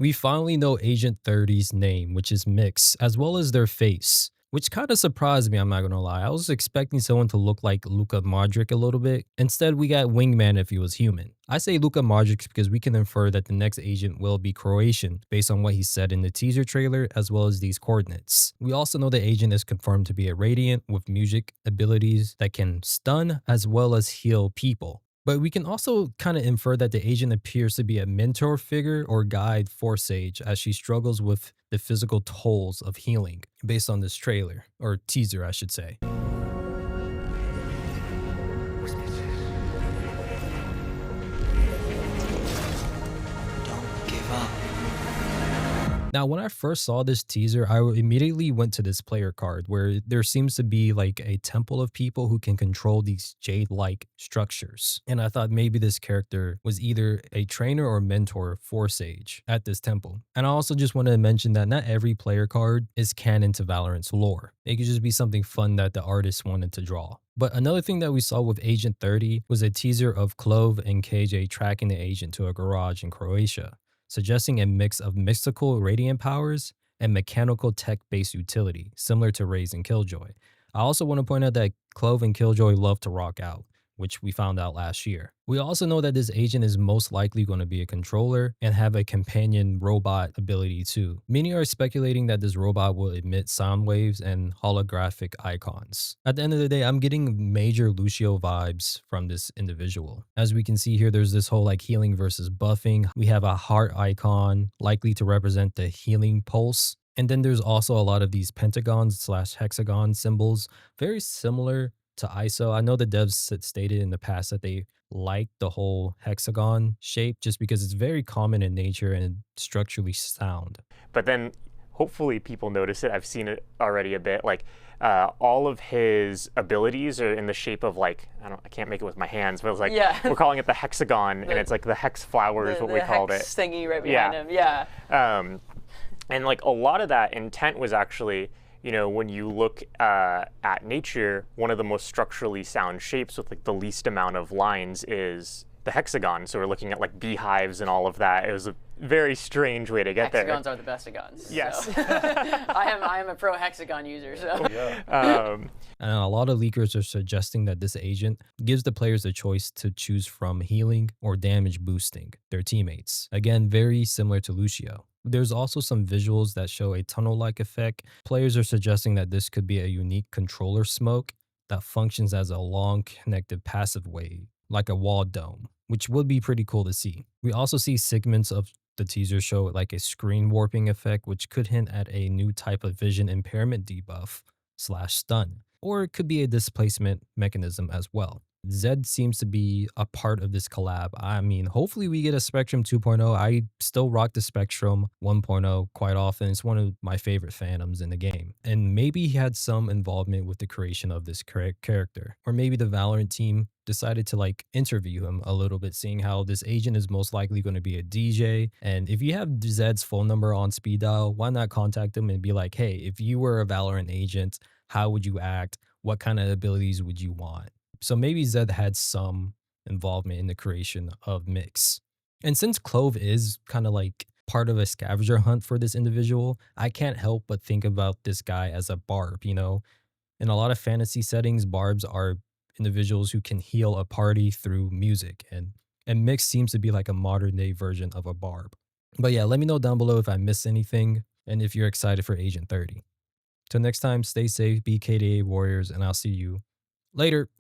We finally know Agent 30's name, which is Mix, as well as their face, which kind of surprised me, I'm not gonna lie. I was expecting someone to look like Luka Modric a little bit. Instead, we got Wingman if he was human. I say Luka Modric because we can infer that the next agent will be Croatian based on what he said in the teaser trailer as well as these coordinates. We also know the agent is confirmed to be a Radiant with music abilities that can stun as well as heal people. But we can also kind of infer that the agent appears to be a mentor figure or guide for Sage as she struggles with the physical tolls of healing based on this trailer, or teaser, I should say. Don't give up. Now, when I first saw this teaser, I immediately went to this player card where there seems to be like a temple of people who can control these jade-like structures. And I thought maybe this character was either a trainer or mentor for Sage at this temple. And I also just wanted to mention that not every player card is canon to Valorant's lore. It could just be something fun that the artist wanted to draw. But another thing that we saw with Agent 30 was a teaser of Clove and KJ tracking the agent to a garage in Croatia, suggesting a mix of mystical radiant powers and mechanical tech-based utility, similar to Raze and Killjoy. I also want to point out that Clove and Killjoy love to rock out, which we found out last year. We also know that this agent is most likely going to be a controller and have a companion robot ability too. Many are speculating that this robot will emit sound waves and holographic icons. At the end of the day, I'm getting major Lucio vibes from this individual. As we can see here, there's this whole like healing versus buffing. We have a heart icon likely to represent the healing pulse. And then there's also a lot of these pentagons slash hexagon symbols, very similar to ISO. I know the devs stated in the past that they like the whole hexagon shape just because it's very common in nature and structurally sound. But then hopefully people notice it. I've seen it already a bit. Like all of his abilities are in the shape of like, I can't make it with my hands, but it's like, Yeah. we're calling it the hexagon, and it's like the hex flower is what we called it. Hex thingy right behind him. Yeah. And like a lot of that intent was actually, you know, when you look at nature, one of the most structurally sound shapes with like the least amount of lines is the hexagon. So we're looking at like beehives and all of that. It was a very strange way to get there. Hexagons are the best hexagons. Yes. So. I am a pro hexagon user. So. And a lot of leakers are suggesting that this agent gives the players a choice to choose from healing or damage boosting their teammates. Again, very similar to Lucio. There's also some visuals that show a tunnel-like effect. Players are suggesting that this could be a unique controller smoke that functions as a long connected passive wave, like a wall dome, which would be pretty cool to see. We also see segments of the teaser show like a screen warping effect, which could hint at a new type of vision impairment debuff slash stun, or it could be a displacement mechanism as well. Zed seems to be a part of this collab. I mean, hopefully we get a Spectrum 2.0. I still rock the Spectrum 1.0 quite often. It's one of my favorite Phantoms in the game. And maybe he had some involvement with the creation of this character. Or maybe the Valorant team decided to like interview him a little bit, seeing how this agent is most likely going to be a DJ. And if you have Zed's phone number on speed dial, why not contact him and be like, hey, if you were a Valorant agent, how would you act? What kind of abilities would you want? So maybe Zed had some involvement in the creation of Mix. And since Clove is kind of like part of a scavenger hunt for this individual, I can't help but think about this guy as a barb, you know? In a lot of fantasy settings, barbs are individuals who can heal a party through music, and Mix seems to be like a modern day version of a barb. But yeah, let me know down below if I missed anything and if you're excited for Agent 30. Till next time, stay safe, be KDAW warriors, and I'll see you later.